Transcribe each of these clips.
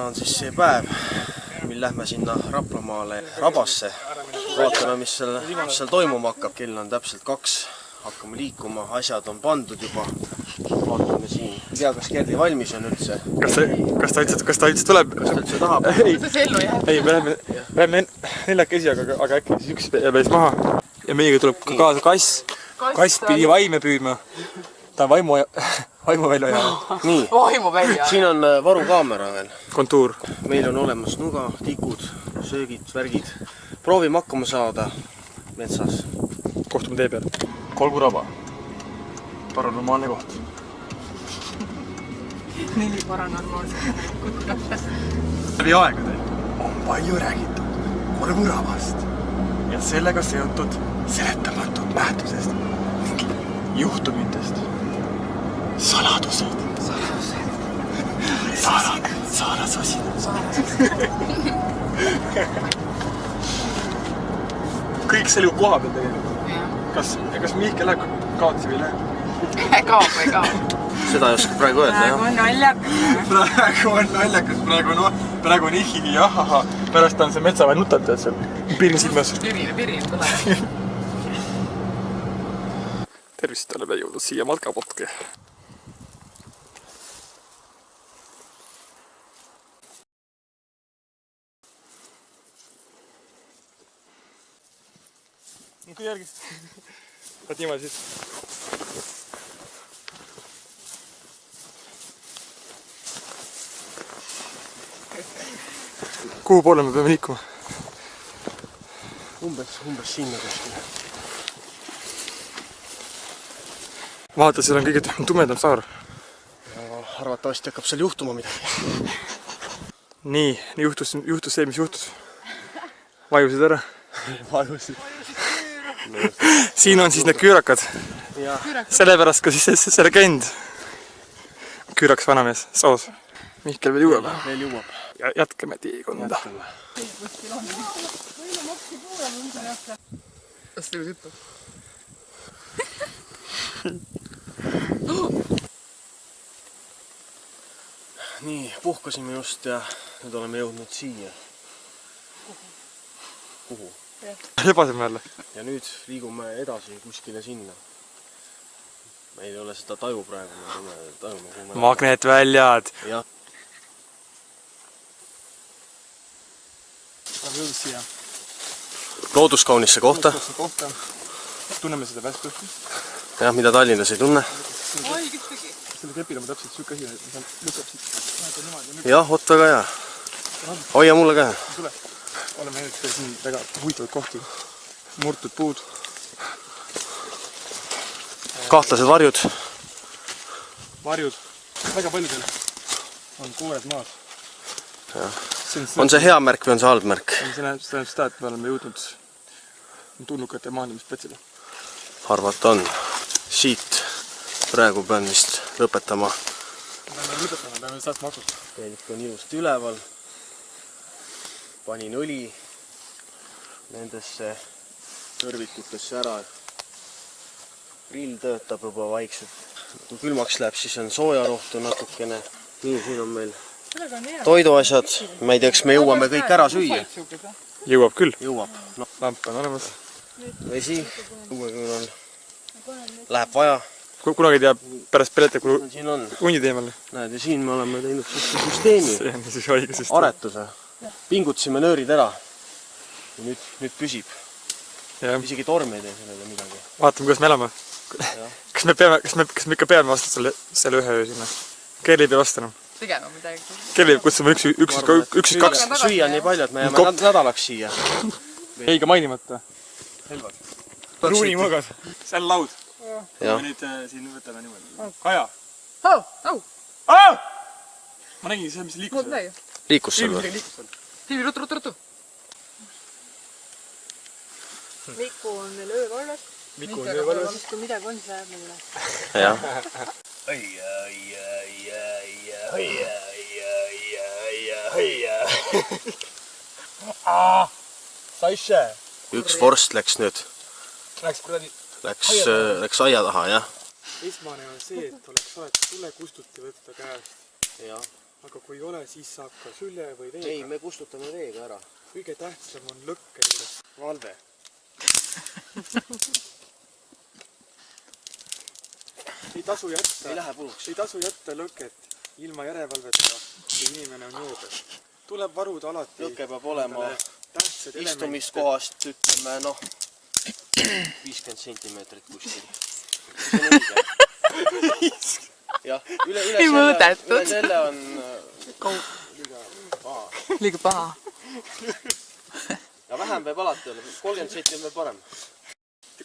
on siis see päev, mil lähme sinna Raplamaale Rabasse. Vaatame, mis seal toimuma hakkab. Kell on täpselt 2. Hakkame liikuma, asjad on pandud juba. Vaatame siin. Ei tea, kas Gerdi valmis on üldse. Kas ta üldse tuleb? Kas ta üldse tahab? Ei, me läheme 4 käsi, aga äkki siis üks jääb ees maha. Ja meiega tuleb ka kaasa kass. Kass pidi vaime püüdma. Ta on vaimu välja jäänud. Nii, siin on varukaamera veel. Kontuur. Meil on olemas nuga, tikud, söögid, värgid. Proovime hakkama saada metsas. Kohtume tee peal. Kolguraba. Paranormaalne koht. 4 paranormaalset. Läbi aegade on palju räägitud Kolgurabast ja sellega seotud seletamatud nähtusest ning juhtumitest. Saladused. Saarasosid. Kõik see liigub koha peal tegelikult. Kas Mihkel läheb kaotsi või ei lähe? Kaob või kaob? Seda ei oska praegu öelda, jah. Praegu on naljakas. Praegu on ihigi jahaha. Pärast on see metsaväe nutab tead seal. Pirin silmas. Pirin tuleb. Tervist, oleme jõudnud siia matkapotke. Kui järgi. Võt niimoodi siis. Kuhu poole me peame liikuma? Umbes sinna kuskile. Vaata, seal on kõige tumedam saar. Ja arvatavasti hakkab seal juhtuma midagi. Nii juhtus see, mis juhtus. Vajusid ära. Vajusid. Siin on siis need küürakad. Sellepärast ka siis see legend. Küüraks vanamees, soos. Mihkel veel jõuab. Veel jõuab. Ja jätkame teekonda. Kas teil ütleb? Nii, puhkasime just ja nüüd oleme jõudnud siia. Kuhu? Lebaseme jälle. Ja nüüd liigume edasi kuskile sinna. Meil ei ole seda taju praegu. Magnetväljad. Jah. Oleme jõudnud siia. Looduskaunisse kohta. Tunneme seda västu. Jah, mida Tallinnas ei tunne. Selle kepil on täpselt süük asi, mis on lükkab siit. Jah, oot väga hea. Hoia mulle käe. Tule. Oleme nüüd siin väga huvitavad kohti. Murtud puud. Kahtlased varjud. Varjud. Väga paljudel on koored maas. On see hea märk või on see halb märk? See tähendab seda, et me oleme jõudnud tulnukate maandumisplatsile. Arvata on. Siit praegu pean vist lõpetama. Peame saast maksust. Peenik on ilusti üleval. Panin õli nendesse kõrvikutesse ära. Grill töötab juba vaikselt. Kui külmaks läheb, siis on soojarohtu natukene. Nii, siin on meil toiduasjad. Ma ei tea, kas me jõuame kõik ära süüa. Jõuab küll. Jõuab. No, Lamp on olemas. vesi. Läheb vaja. Kunagi teab pärast pelete, kui Siin on. undi teemale. Näed, ja siin me oleme teinud süsteemi. See on siis haige süsteem. Aretuse. Pingutasime nöörid ära. Ja nüüd püsib. Isegi torm ei tee sellele midagi. Vaatame, kuidas me elame. Kas me ikka peame vastu selle ühe öö sinna? Kerli ei pea vastu enam. Tegema midagi. Kerli kutsume üks, kaks. Süüa on nii palju, et me jääme nädalaks siia. Ei ka mainimata. Helvad. Ruunimõgad. See on laud. Ja. Me nüüd siin võtame niimoodi. Kaja. Ma nägin see, mis liikus. Liikus seal või? Tiivi, ruttu. Miku on meil öövalves. Miku on öövalves. Kui midagi on, siis läheb mulle. Jah. Saisse. Üks vorst läks nüüd. Läks kuradi. Läks aia taha, jah. Esmane on see, et oleks tule kustuti võtta käest. Jah. aga kui ei ole, siis saab ka sülje või ei, veega. me kustutame veega ära. Kõige tähtsam on lõkke juures valve. Ei tasu jätta, Ei lähe puruks. ei tasu jätta lõket ilma järelevalveta, kui inimene on joobes. Tuleb varuda alati. Lõke peab olema tähtsad istumiskohast, ütleme, noh, 50 sentimeetrit kuskil. See on õige. Jah, üle selle on liiga paha. Liiga paha. Ja vähem peab alati olla, 30 senti on veel parem.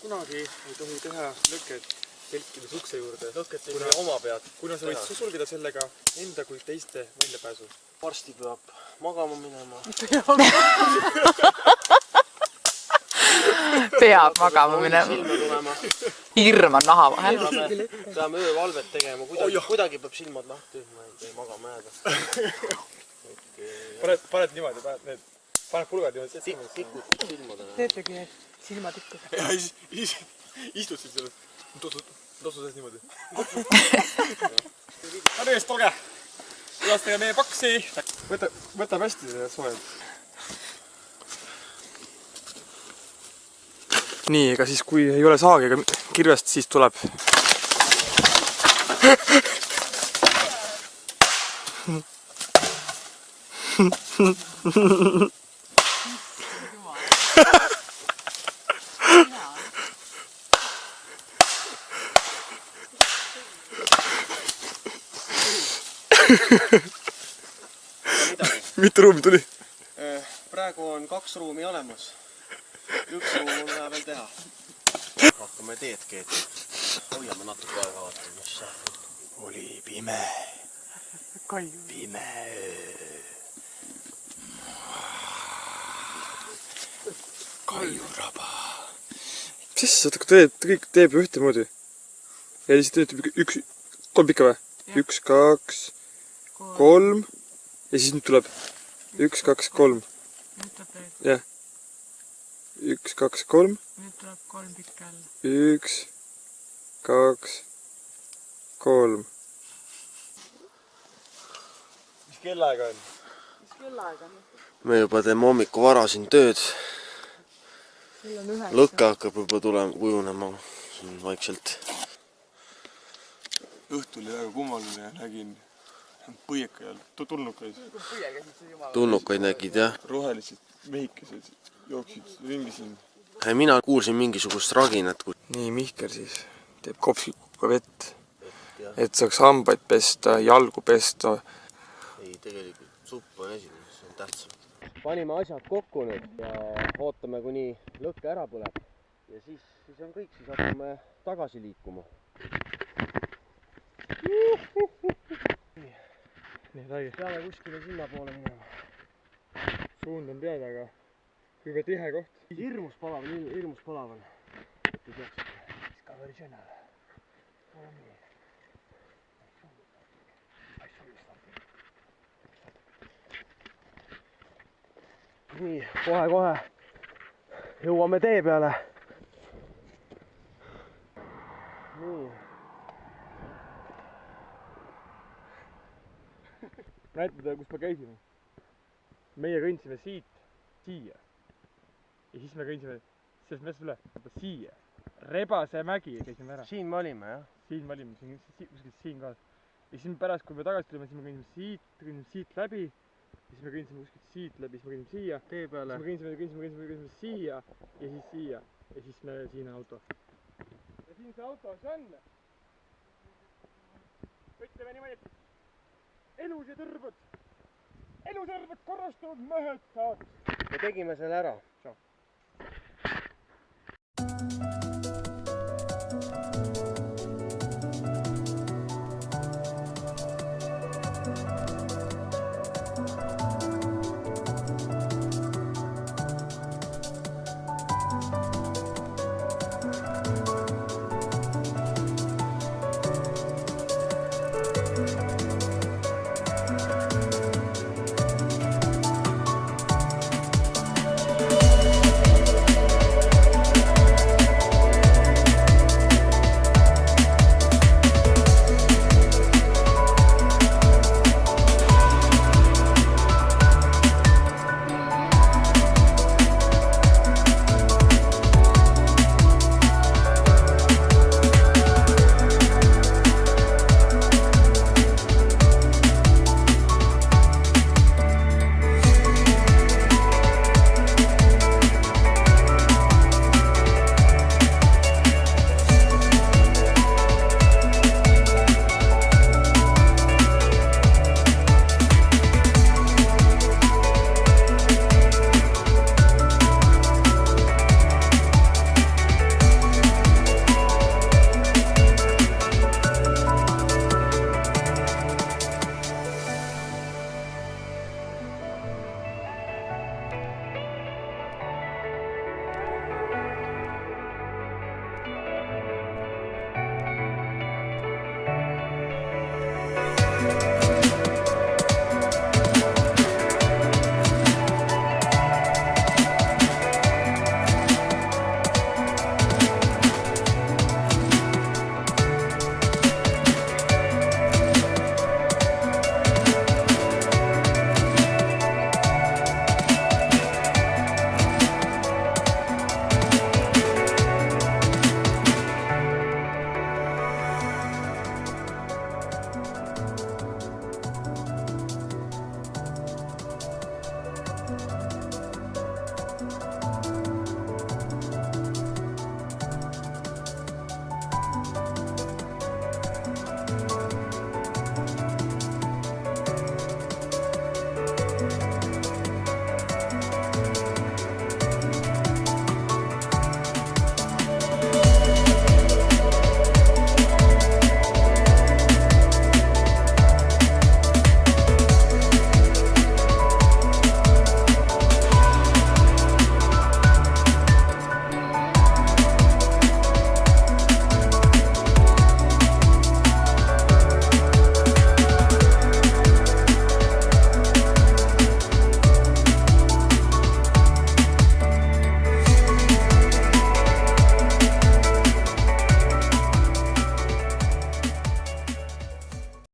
Kunagi ei tohi teha lõket telkides ukse juurde. Lõket ei ole oma pead. Kuna sa võid sulgeda sellega enda kui teiste väljapääsu. Varsti peab magama minema. Peab magama minema. Silma tulema. Hirm on naha vahel. Peame öövalvet tegema. Kuidagi peab silmad lahti. Ma ei magama jääda. Paned niimoodi, paned pulgad niimoodi. Tikud silmadele. Teetegi silmatikku. Ja istud siin selles tossu sees niimoodi. Anu eest, olge! Külastage meie paksi! Võtab hästi soojad. Nii, ega siis kui ei ole saagi ega kirvest, siis tuleb mitu ruumi tuli? Praegu on 2 ruumi olemas. 1 ruum on vaja veel teha. Hakkame teed keetma. Hoiame natuke aega vaatama, mis saab. Oli pime. Pime. Kaljuraba. Mis sa kõik teeb ühtemoodi? Ja siis teeb 3 pikka või? 1, 2, 3. Ja siis nüüd tuleb 1, 2, 3. Jah. 1, 2, 3. Nüüd tuleb 3 pikka jälle. 1, 2, 3. Mis kellaaega on? Mis kellaaega on? Me juba teeme hommiku vara siin tööd. Kell on 9. Lõkke hakkab juba kujunema siin vaikselt. Õhtul oli väga kummaline ja nägin põieka ja tulnukaid. Tulnukaid nägid, jah? Rohelised mehikesed jooksid ringi siin. Mina kuulsin mingisugust raginat. Nii, Mihkel siis teeb kopslikuga vett, et saaks hambaid pesta, jalgu pesta. Ei, tegelikult supp on esimene, see on tähtsam. Panime asjad kokku nüüd ja ootame, kuni lõkke ära põleb. Ja siis on kõik, siis hakkame tagasi liikuma. Peame kuskile sinna poole minema. Suund on teada, aga kõige tihe koht. Hirmus palav on. Discovery Channel. Nii, kohe jõuame tee peale. Nii. Näitada, kus me käisime. Meie kõndsime siit siia. Ja siis me kõndsime sellest metsast üle. Siia. Rebase mägi käisime ära. Siin me olime, jah? Siin me olime, kuskilt siin ka. Ja siis pärast, kui me tagasi tulime, siis me kõndsime siit läbi. Siis me kõndsime kuskilt siit läbi, siis me kõndsime siia. Tee peale. Siis me kõndsime siia ja siis siia. Ja siis me siin on auto. Ja siin see auto on. Ütleme niimoodi, et elus ja tõrvud korrastunud mehed saaks. Me tegime selle ära. Tšau.